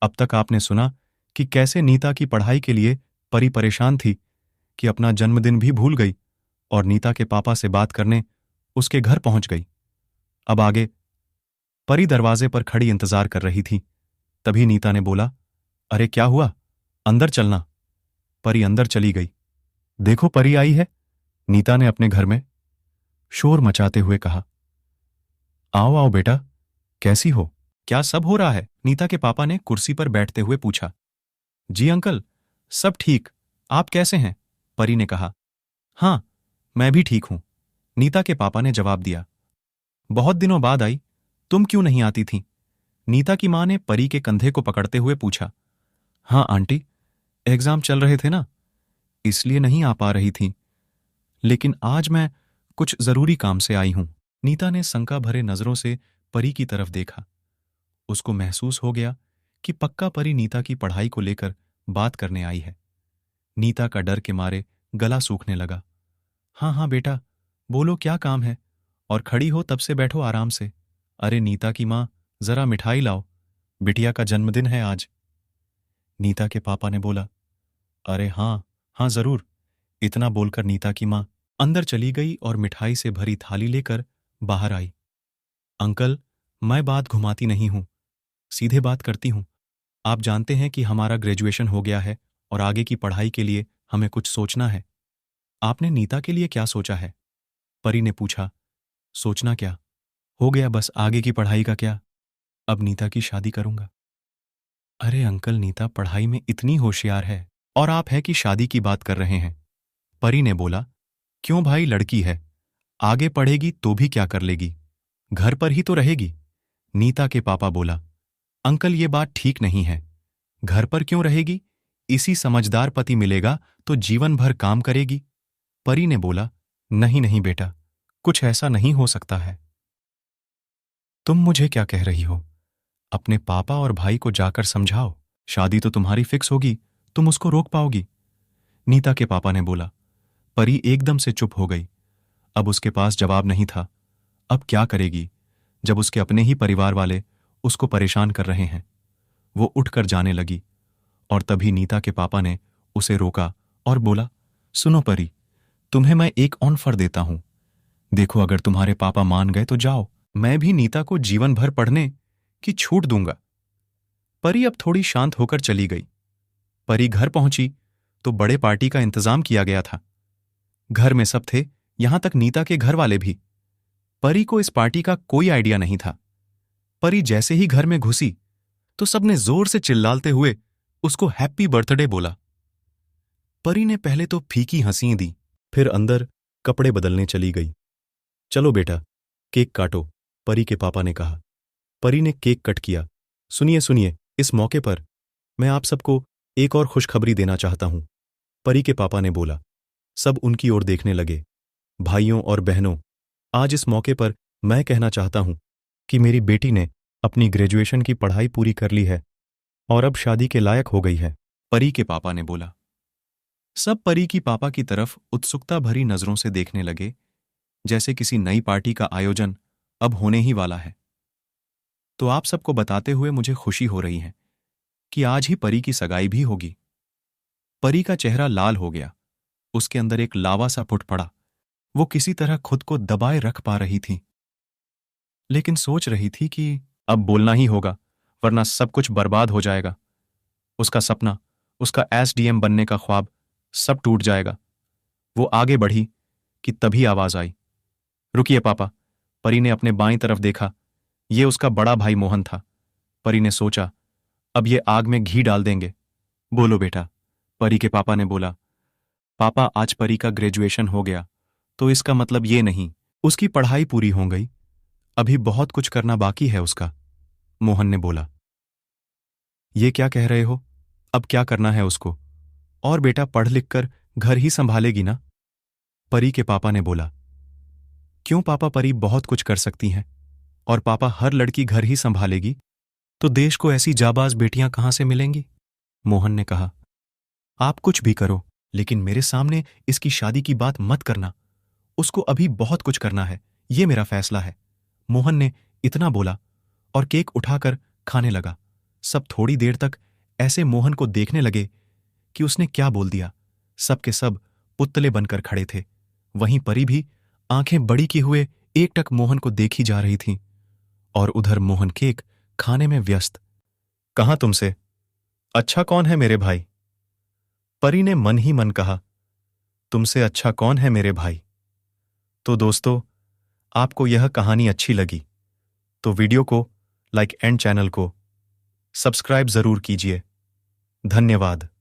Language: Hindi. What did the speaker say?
अब तक आपने सुना कि कैसे नीता की पढ़ाई के लिए परी परेशान थी कि अपना जन्मदिन भी भूल गई और नीता के पापा से बात करने उसके घर पहुंच गई। अब आगे परी दरवाजे पर खड़ी इंतजार कर रही थी। तभी नीता ने बोला, अरे क्या हुआ, अंदर चलना। परी अंदर चली गई। देखो परी आई है, नीता ने अपने घर में शोर मचाते हुए कहा। आओ आओ बेटा, कैसी हो, क्या सब हो रहा है? नीता के पापा ने कुर्सी पर बैठते हुए पूछा। जी अंकल, सब ठीक, आप कैसे हैं? परी ने कहा। हाँ, मैं भी ठीक हूं, नीता के पापा ने जवाब दिया। बहुत दिनों बाद आई, तुम क्यों नहीं आती थी? नीता की मां ने परी के कंधे को पकड़ते हुए पूछा। हाँ आंटी, एग्जाम चल रहे थे ना, इसलिए नहीं आ पा रही थी, लेकिन आज मैं कुछ जरूरी काम से आई हूं। नीता ने शंका भरे नजरों से परी की तरफ देखा। उसको महसूस हो गया कि पक्का परी नीता की पढ़ाई को लेकर बात करने आई है। नीता का डर के मारे गला सूखने लगा। हाँ हाँ बेटा, बोलो क्या काम है, और खड़ी हो तब से बैठो आराम से। अरे नीता की मां, जरा मिठाई लाओ, बिटिया का जन्मदिन है आज। नीता के पापा ने बोला। अरे हाँ हाँ जरूर। इतना बोलकर नीता की मां अंदर चली गई और मिठाई से भरी थाली लेकर बाहर आई। अंकल, मैं बात घुमाती नहीं हूं, सीधे बात करती हूं। आप जानते हैं कि हमारा ग्रेजुएशन हो गया है और आगे की पढ़ाई के लिए हमें कुछ सोचना है। आपने नीता के लिए क्या सोचा है? परी ने पूछा। सोचना क्या, हो गया बस, आगे की पढ़ाई का क्या, अब नीता की शादी करूंगा। अरे अंकल, नीता पढ़ाई में इतनी होशियार है और आप है कि शादी की बात कर रहे हैं। परी ने बोला। क्यों भाई, लड़की है, आगे पढ़ेगी तो भी क्या कर लेगी, घर पर ही तो रहेगी। नीता के पापा बोला। अंकल ये बात ठीक नहीं है, घर पर क्यों रहेगी, इसी समझदार पति मिलेगा तो जीवन भर काम करेगी। परी ने बोला। नहीं नहीं बेटा, कुछ ऐसा नहीं हो सकता है। तुम मुझे क्या कह रही हो? अपने पापा और भाई को जाकर समझाओ, शादी तो तुम्हारी फिक्स होगी, तुम उसको रोक पाओगी? नीता के पापा ने बोला। परी एकदम से चुप हो गई। अब उसके पास जवाब नहीं था। अब क्या करेगी जब उसके अपने ही परिवार वाले उसको परेशान कर रहे हैं। वो उठकर जाने लगी और तभी नीता के पापा ने उसे रोका और बोला, सुनो परी, तुम्हें मैं एक ऑफर देता हूं। देखो अगर तुम्हारे पापा मान गए तो जाओ, मैं भी नीता को जीवन भर पढ़ने की छूट दूंगा। परी अब थोड़ी शांत होकर चली गई। परी घर पहुंची तो बड़े पार्टी का इंतजाम किया गया था। घर में सब थे, यहां तक नीता के घर वाले भी। परी को इस पार्टी का कोई आइडिया नहीं था। परी जैसे ही घर में घुसी तो सबने जोर से चिल्लाते हुए उसको हैप्पी बर्थडे बोला। परी ने पहले तो फीकी हंसी दी, फिर अंदर कपड़े बदलने चली गई। चलो बेटा, केक काटो, परी के पापा ने कहा। परी ने केक कट किया। सुनिए सुनिए, इस मौके पर मैं आप सबको एक और खुशखबरी देना चाहता हूं, परी के पापा ने बोला। सब उनकी ओर देखने लगे। भाइयों और बहनों, आज इस मौके पर मैं कहना चाहता हूं कि मेरी बेटी ने अपनी ग्रेजुएशन की पढ़ाई पूरी कर ली है और अब शादी के लायक हो गई है, परी के पापा ने बोला। सब परी की पापा की तरफ उत्सुकता भरी नजरों से देखने लगे, जैसे किसी नई पार्टी का आयोजन अब होने ही वाला है। तो आप सबको बताते हुए मुझे खुशी हो रही है कि आज ही परी की सगाई भी होगी। परी का चेहरा लाल हो गया, उसके अंदर एक लावा सा फुट पड़ा। वो किसी तरह खुद को दबाए रख पा रही थी, लेकिन सोच रही थी कि अब बोलना ही होगा, वरना सब कुछ बर्बाद हो जाएगा। उसका सपना, उसका एसडीएम बनने का ख्वाब, सब टूट जाएगा। वो आगे बढ़ी कि तभी आवाज आई, रुकिए पापा। परी ने अपने बाईं तरफ देखा, ये उसका बड़ा भाई मोहन था। परी ने सोचा, अब ये आग में घी डाल देंगे। बोलो बेटा, परी के पापा ने बोला। पापा, आज परी का ग्रेजुएशन हो गया तो इसका मतलब ये नहीं उसकी पढ़ाई पूरी हो गई, अभी बहुत कुछ करना बाकी है उसका, मोहन ने बोला। ये क्या कह रहे हो, अब क्या करना है उसको? और बेटा पढ़ लिख कर घर ही संभालेगी ना, परी के पापा ने बोला। क्यों पापा, परी बहुत कुछ कर सकती हैं और पापा हर लड़की घर ही संभालेगी तो देश को ऐसी जाबाज बेटियां कहां से मिलेंगी, मोहन ने कहा। आप कुछ भी करो, लेकिन मेरे सामने इसकी शादी की बात मत करना, उसको अभी बहुत कुछ करना है, ये मेरा फैसला है, मोहन ने इतना बोला और केक उठाकर खाने लगा। सब थोड़ी देर तक ऐसे मोहन को देखने लगे कि उसने क्या बोल दिया। सब के सब पुतले बनकर खड़े थे। वहीं परी भी आंखें बड़ी किए हुए एकटक मोहन को देखी जा रही थीं और उधर मोहन केक खाने में व्यस्त। कहां तुमसे? अच्छा कौन है मेरे भाई? परी ने मन ही मन कहा, तुमसे अच्छा कौन है मेरे भाई? तो दोस्तों, आपको यह कहानी अच्छी लगी तो वीडियो को लाइक एंड चैनल को सब्सक्राइब जरूर कीजिए। धन्यवाद।